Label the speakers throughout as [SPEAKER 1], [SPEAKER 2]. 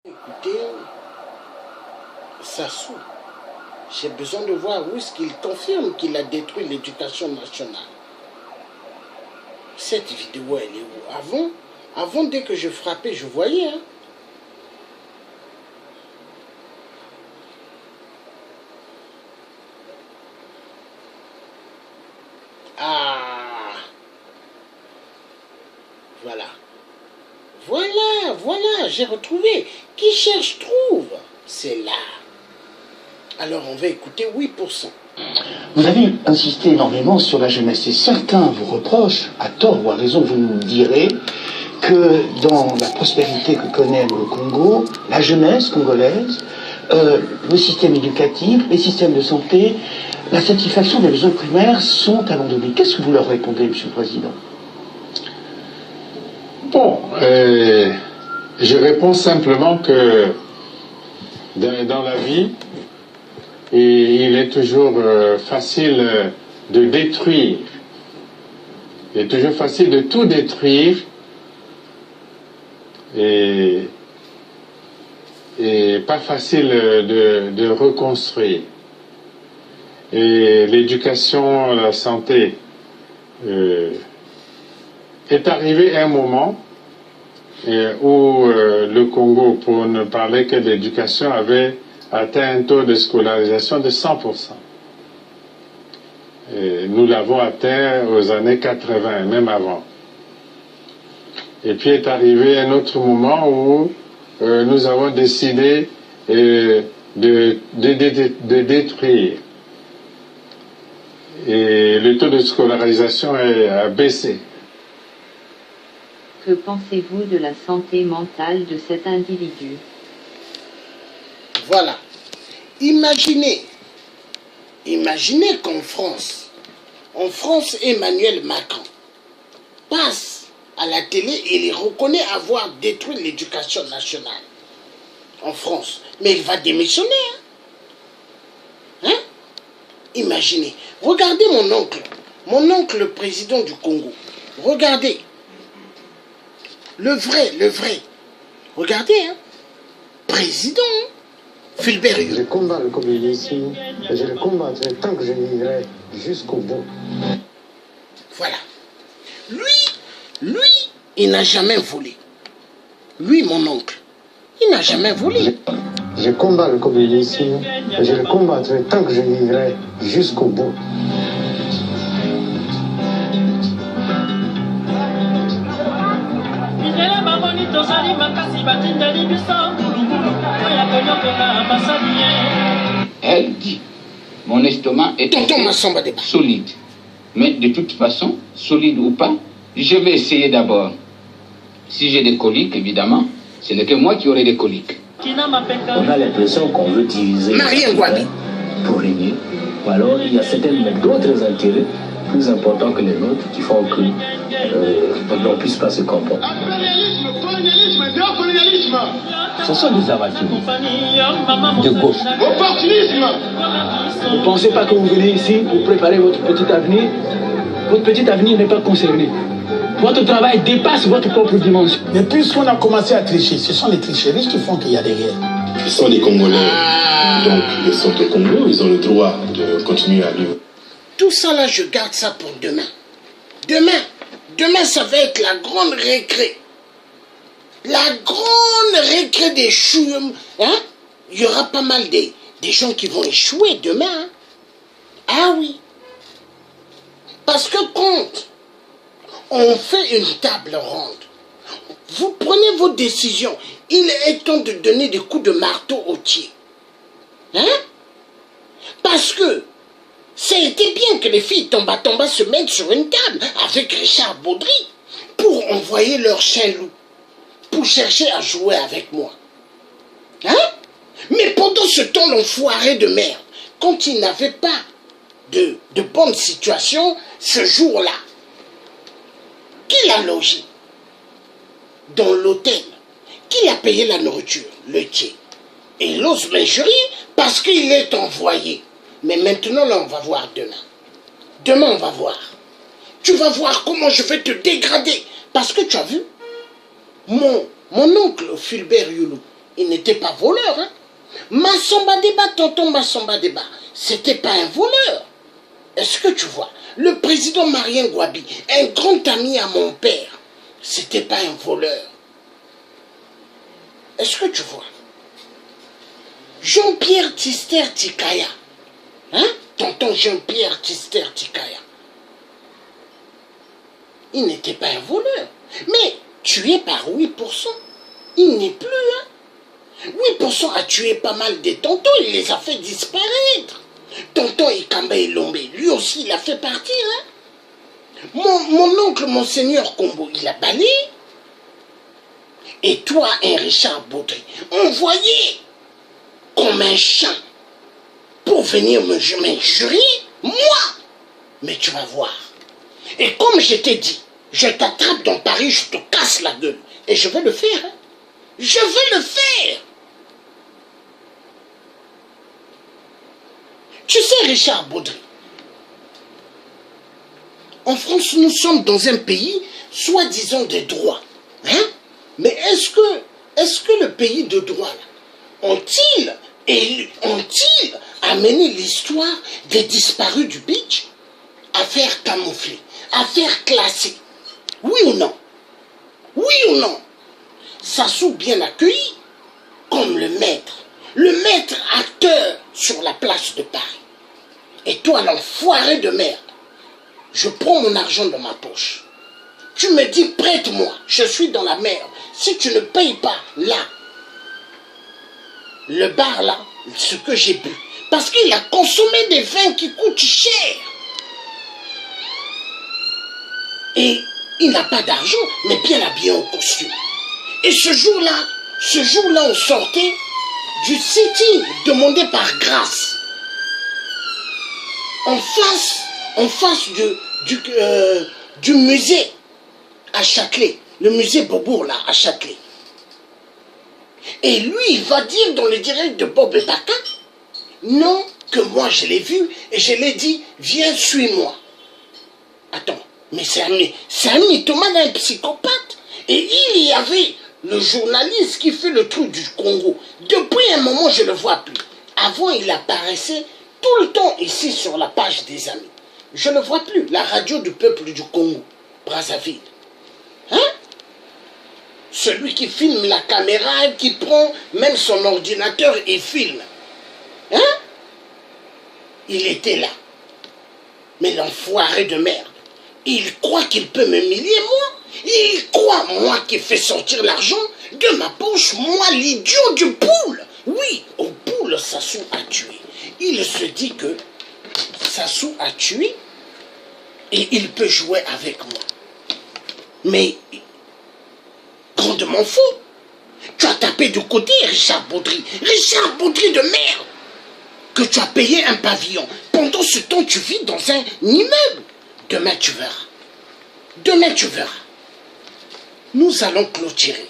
[SPEAKER 1] Écoutez, Sassou, j'ai besoin de voir où est-ce qu'il confirme qu'il a détruit l'éducation nationale. Cette vidéo, elle est où? Avant, dès que je frappais, je voyais. Hein. Ah, voilà. Voilà, j'ai retrouvé. Qui cherche trouve. C'est là. Alors on va écouter 8%.
[SPEAKER 2] Vous avez insisté énormément sur la jeunesse et certains vous reprochent, à tort ou à raison, vous nous direz, que dans la prospérité que connaît le Congo, la jeunesse congolaise, le système éducatif, les systèmes de santé, la satisfaction des besoins primaires sont abandonnés. Qu'est-ce que vous leur répondez, Monsieur le Président?
[SPEAKER 3] Bon, je réponds simplement que dans la vie, il est toujours facile de détruire. Il est toujours facile de tout détruire et pas facile de reconstruire. Et l'éducation, la santé, est arrivé un moment où le Congo, pour ne parler que de l'éducation, avait atteint un taux de scolarisation de 100%. Et nous l'avons atteint aux années 80, même avant. Et puis est arrivé un autre moment où nous avons décidé de détruire. Et le taux de scolarisation a baissé.
[SPEAKER 4] Que pensez-vous de la santé mentale de cet individu?
[SPEAKER 1] Voilà. Imaginez qu'en France, Emmanuel Macron passe à la télé et il reconnaît avoir détruit l'éducation nationale en France. Mais il va démissionner. Hein? Imaginez. Regardez mon oncle le président du Congo. Regardez. Le vrai. Regardez, hein. Président. Philbert Hughes.
[SPEAKER 5] Je combats le communisme et je le combattrai tant que je vivrai jusqu'au bout.
[SPEAKER 1] Voilà. Lui, il n'a jamais volé. Lui, mon oncle, il n'a jamais volé.
[SPEAKER 5] Je combats le communisme et je le combattrai tant que je vivrai jusqu'au bout.
[SPEAKER 6] Elle dit, mon estomac est solide. Mais de toute façon, solide ou pas, je vais essayer d'abord. Si j'ai des coliques, évidemment, ce n'est que moi qui aurai des coliques.
[SPEAKER 7] On a l'impression qu'on veut diviser
[SPEAKER 1] pour
[SPEAKER 7] régner. Ou alors il y a d'autres intérêts plus importants que les nôtres qui font que l'on ne puisse pas se comprendre.
[SPEAKER 8] Colonialisme.
[SPEAKER 7] Ce sont des avatars de gauche.
[SPEAKER 8] Opportunisme.
[SPEAKER 7] Ne pensez pas que vous venez ici pour préparer votre petit avenir. Votre petit avenir n'est pas concerné. Votre travail dépasse votre propre dimension.
[SPEAKER 2] Mais puisqu'on a commencé à tricher, ce sont les tricheries qui font qu'il y a des guerres.
[SPEAKER 9] Ils sont des Congolais, donc ils sont au Congo, ils ont le droit de continuer à vivre.
[SPEAKER 1] Tout ça là, je garde ça pour demain. Demain, ça va être la grande récré. La grande récré des choux. Hein? Il y aura pas mal des gens qui vont échouer demain. Hein? Ah oui. Parce que quand on fait une table ronde, vous prenez vos décisions. Il est temps de donner des coups de marteau au pied. Hein? Parce que ça a été bien que les filles Tomba se mettent sur une table avec Richard Baudry pour envoyer leur chien loup, pour chercher à jouer avec moi. Hein? Mais pendant ce temps, l'enfoiré de merde, quand il n'avait pas de bonne situation, ce jour-là, qui l'a logé dans l'hôtel? Qui a payé la nourriture? Le Tché. Et il ose m'injurier parce qu'il est envoyé. Mais maintenant, là, on va voir demain. Demain, on va voir. Tu vas voir comment je vais te dégrader. Parce que tu as vu, mon oncle Philbert Hughes, il n'était pas voleur. Hein? Massamba Déba, tonton Massamba Déba, c'était pas un voleur. Est-ce que tu vois? Le président Marien Gouabi, un grand ami à mon père, c'était pas un voleur. Est-ce que tu vois? Jean-Pierre Tister Tikaya, hein? Tonton Jean-Pierre Tister Tikaya, il n'était pas un voleur, mais tué par 8%. Il n'est plus, hein? 8% a tué pas mal de tontons, il les a fait disparaître. Tonton Ikamba Elombe, lui aussi, il a fait partir, hein? Mon oncle, Monseigneur Kombo, il a balayé. Et toi, un Richard Baudry, envoyé comme un chien pour venir m'injurier, moi. Mais tu vas voir. Et comme je t'ai dit, je t'attrape dans Paris, je te casse la gueule. Et je vais le faire. Hein? Je vais le faire. Tu sais, Richard Baudry, en France, nous sommes dans un pays, soi-disant de droit. Hein? Mais est-ce que le pays de droit, ont-ils amené l'histoire des disparus du beach à faire camoufler, à faire classer? Oui ou non? Oui ou non? Sassou bien accueilli comme le maître acteur sur la place de Paris. Et toi, l'enfoiré de merde, je prends mon argent dans ma poche. Tu me dis, prête-moi, je suis dans la merde. Si tu ne payes pas, là, le bar là, ce que j'ai bu, parce qu'il a consommé des vins qui coûtent cher. Et il n'a pas d'argent, mais bien habillé en costume. Et ce jour-là, on sortait du sitting demandé par Grâce. En face du musée à Châtelet, le musée Beaubourg là, à Châtelet. Et lui, il va dire dans le direct de Bob et Baka, non, que moi je l'ai vu, et je l'ai dit, viens, suis-moi. Attends, mais c'est un mythomane, un psychopathe. Et il y avait le journaliste qui fait le trou du Congo. Depuis un moment, je ne le vois plus. Avant, il apparaissait tout le temps ici sur la page des amis. Je ne vois plus. La radio du peuple du Congo, Brazzaville. Hein? Celui qui filme la caméra, qui prend même son ordinateur et filme. Hein? Il était là. Mais l'enfoiré de merde, il croit qu'il peut m'humilier, moi. Il croit, moi, qui fais sortir l'argent de ma poche, moi, l'idiot du poule. Oui, au poule, Sassou a tué. Il se dit que Sassou a tué et il peut jouer avec moi. Mais, grandement faux. Tu as tapé du côté, Richard Baudry. Richard Baudry de merde. Que tu as payé un pavillon. Pendant ce temps, tu vis dans un immeuble. Demain, tu verras. Demain, tu verras. Nous allons clôturer.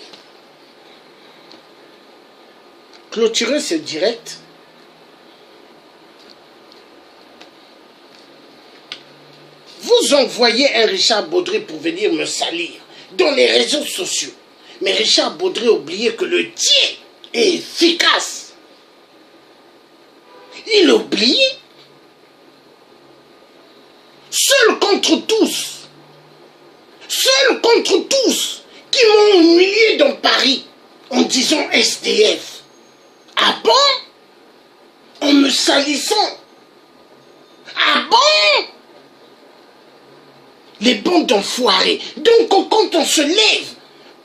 [SPEAKER 1] Clôturer ce direct. Vous envoyez un Richard Baudry pour venir me salir dans les réseaux sociaux. Mais Richard Baudry a oublié que le Dieu est efficace. Il a oublié. Seul contre tous. Seul contre tous qui m'ont humilié dans Paris en disant SDF. Ah bon? En me salissant. Ah bon? Les bandes d'enfoirés. Donc quand on se lève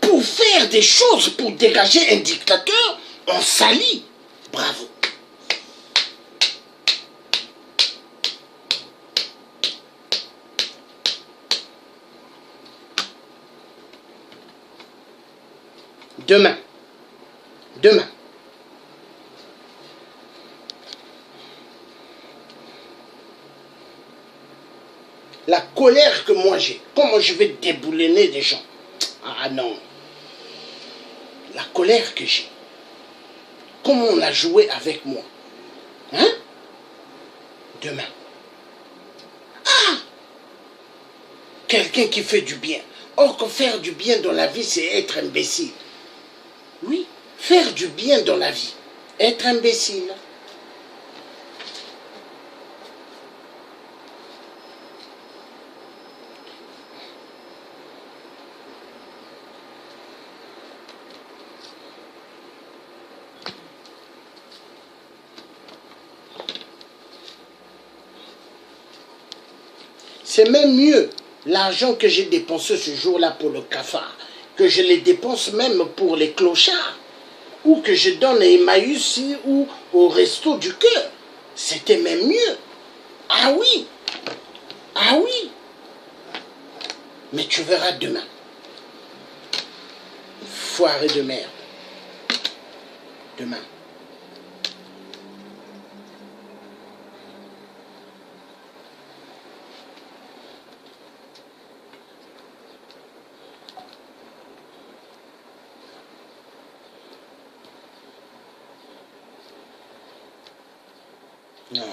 [SPEAKER 1] pour faire des choses, pour dégager un dictateur, on salit. Bravo. Demain. La colère que moi j'ai, comment je vais déboulonner des gens? Ah non. La colère que j'ai. Comment on a joué avec moi? Hein? Demain. Ah! Quelqu'un qui fait du bien. Or que faire du bien dans la vie, c'est être imbécile. Oui, faire du bien dans la vie, être imbécile. C'est même mieux l'argent que j'ai dépensé ce jour-là pour le cafard, que je les dépense même pour les clochards, ou que je donne à Emmaüs ou au resto du cœur. C'était même mieux. Ah oui, ah oui. Mais tu verras demain. Foiré de merde. Demain. Non.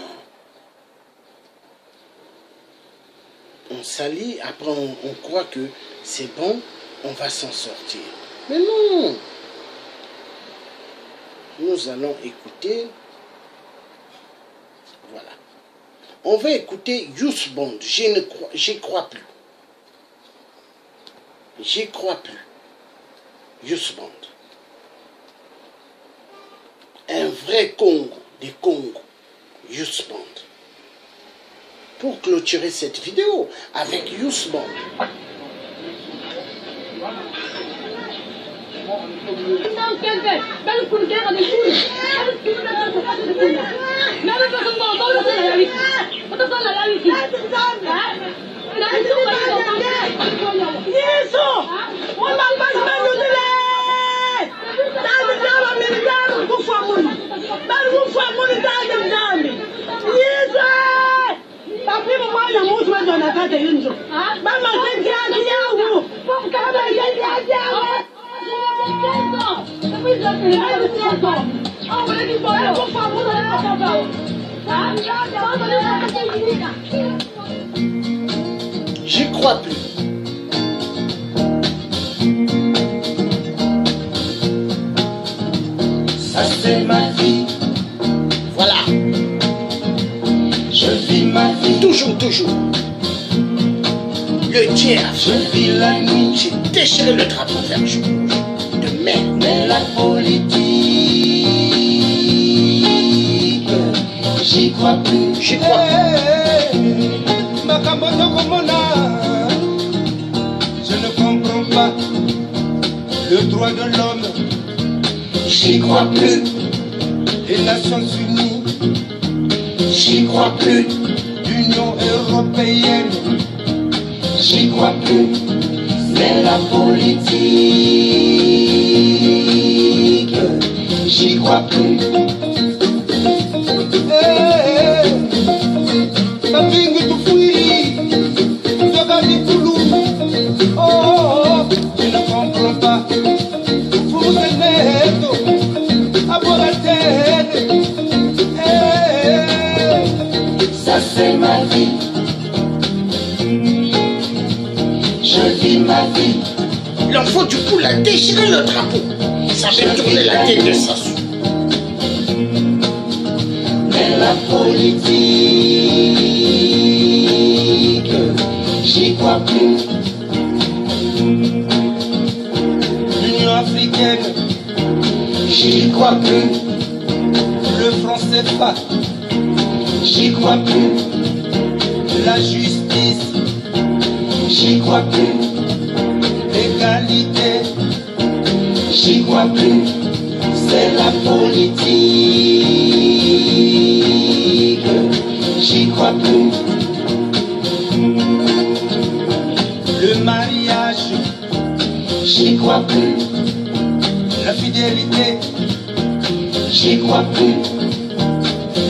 [SPEAKER 1] On s'allie, après on croit que c'est bon, on va s'en sortir. Mais non. Nous allons écouter. Voilà. On va écouter Youth Band. J'y crois plus. J'y crois plus. Youth Band. Un vrai Congo, des Congos. Youth Band. Pour clôturer cette vidéo avec Youth Band. J'y crois plus.
[SPEAKER 8] Ça c'est ma vie.
[SPEAKER 1] Voilà.
[SPEAKER 8] Je vis ma vie.
[SPEAKER 1] Toujours, toujours. Le tiers.
[SPEAKER 8] Je vis la nuit.
[SPEAKER 1] J'ai déchiré le drapeau vert rouge. De merde.
[SPEAKER 8] Mais la politique, j'y crois plus.
[SPEAKER 1] J'y crois plus.
[SPEAKER 8] Je ne comprends pas le droit de l'homme. J'y crois plus. Les Nations Unies, j'y crois plus. L'Union Européenne, j'y crois plus. C'est la politique, j'y crois plus. Je ne comprends pas. Vous êtes à boire la tête. Ça c'est ma vie. Je vis ma vie.
[SPEAKER 1] L'enfant du coup a déchiré le drapeau. Ça fait tourner la tête de Sassou.
[SPEAKER 8] Mais la politique, j'y crois plus. L'Union africaine, j'y crois plus. Le franc CFA, j'y crois plus. La justice, j'y crois plus. L'égalité, j'y crois plus. C'est la politique, j'y crois plus. Le mariage, j'y crois plus. La fidélité, j'y crois plus.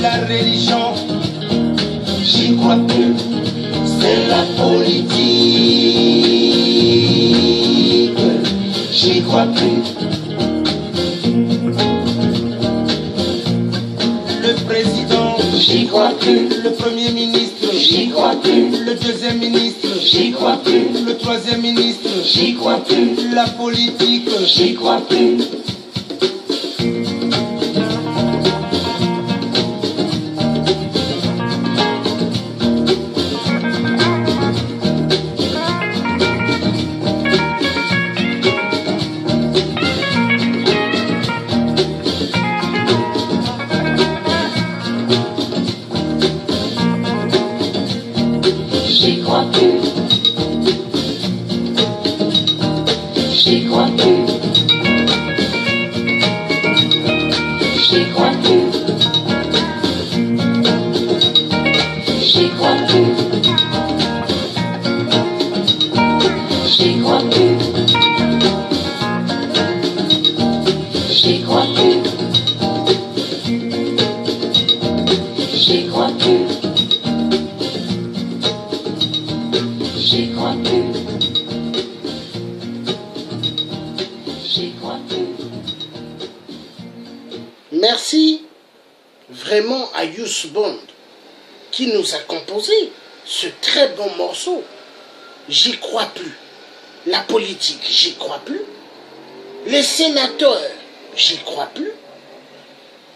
[SPEAKER 8] La religion, j'y crois plus. C'est la politique, j'y crois plus. Le président, j'y crois plus. Le premier ministre, j'y crois plus. Le deuxième ministre, j'y crois plus. Le troisième ministre, j'y crois plus. La politique, j'y crois plus.
[SPEAKER 1] Merci vraiment à Youssou Bond qui nous a composé ce très bon morceau. J'y crois plus. La politique, j'y crois plus. Les sénateurs, j'y crois plus.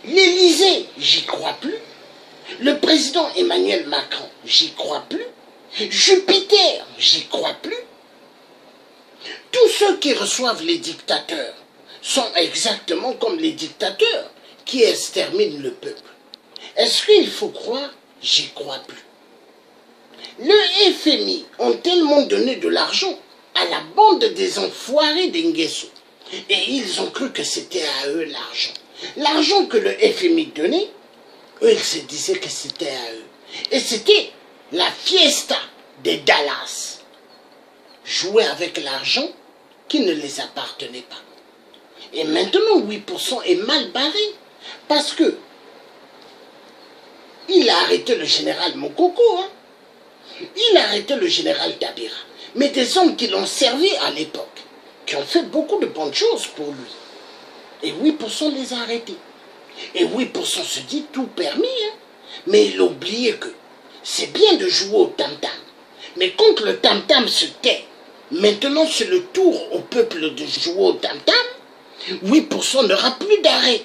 [SPEAKER 1] L'Élysée, j'y crois plus. Le président Emmanuel Macron, j'y crois plus. Jupiter, j'y crois plus. Tous ceux qui reçoivent les dictateurs sont exactement comme les dictateurs qui exterminent le peuple. Est-ce qu'il faut croire? J'y crois plus. Le FMI ont tellement donné de l'argent à la bande des enfoirés d'Nguesso. Et ils ont cru que c'était à eux l'argent. L'argent que le FMI donnait, eux ils se disaient que c'était à eux. Et c'était la fiesta des Dallas. Jouer avec l'argent qui ne les appartenait pas. Et maintenant 8% est mal barré. Parce que il a arrêté le général Mokoko. Hein? Il a arrêté le général Dabira. Mais des hommes qui l'ont servi à l'époque. Qui ont fait beaucoup de bonnes choses pour lui. Et 8% les a arrêtés. Et 8% se dit tout permis. Hein? Mais il a oublié que c'est bien de jouer au tam-tam. Mais quand le tam-tam se tait, maintenant c'est le tour au peuple de jouer au tam-tam, 8% n'aura plus d'arrêt.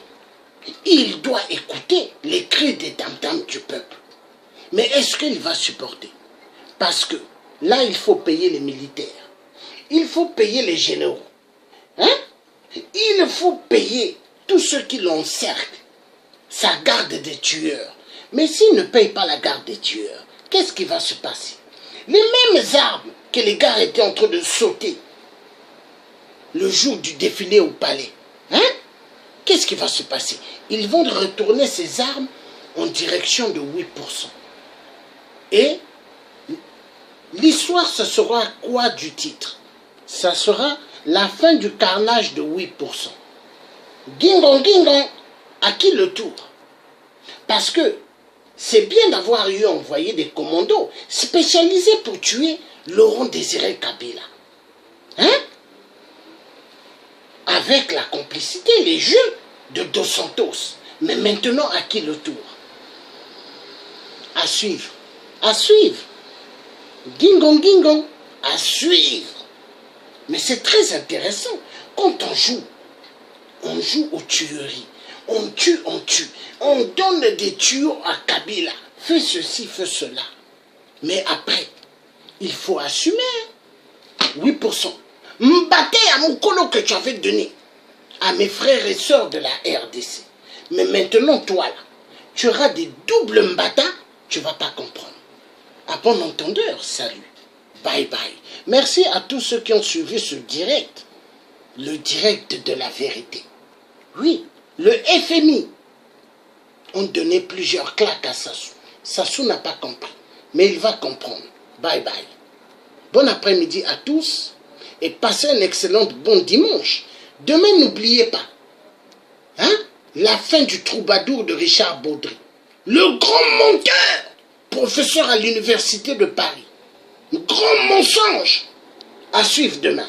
[SPEAKER 1] Il doit écouter les cris des tam-tams du peuple. Mais est-ce qu'il va supporter? Parce que là, il faut payer les militaires. Il faut payer les généraux. Hein? Il faut payer tous ceux qui l'encerclent. Sa garde des tueurs. Mais s'il ne paye pas la garde des tueurs, qu'est-ce qui va se passer? Les mêmes armes que les gars étaient en train de sauter le jour du défilé au palais. Hein? Qu'est-ce qui va se passer? Ils vont retourner ces armes en direction de 8%. Et l'histoire, ce sera quoi du titre? Ça sera la fin du carnage de 8%. Guingon, guingon, à qui le tour? Parce que c'est bien d'avoir eu envoyé des commandos spécialisés pour tuer Laurent Désiré Kabila. Hein? Avec la complicité, les jeux de Dos Santos. Mais maintenant, à qui le tour? À suivre. À suivre. Guingon, guingon. À suivre. Mais c'est très intéressant. Quand on joue aux tueries. On tue, on tue. On donne des tuyaux à Kabila. Fais ceci, fais cela. Mais après, il faut assumer. 8%. M'battais à mon colo que tu avais donné à mes frères et sœurs de la RDC. Mais maintenant, toi là, tu auras des doubles mbata, tu ne vas pas comprendre. À bon entendeur, salut. Bye bye. Merci à tous ceux qui ont suivi ce direct. Le direct de la vérité. Oui, le FMI ont donné plusieurs claques à Sassou. Sassou n'a pas compris, mais il va comprendre. Bye bye. Bon après-midi à tous et passez un excellent bon dimanche. Demain, n'oubliez pas, hein, la fin du troubadour de Richard Baudry. Le grand menteur, professeur à l'université de Paris. Grand mensonge à suivre demain.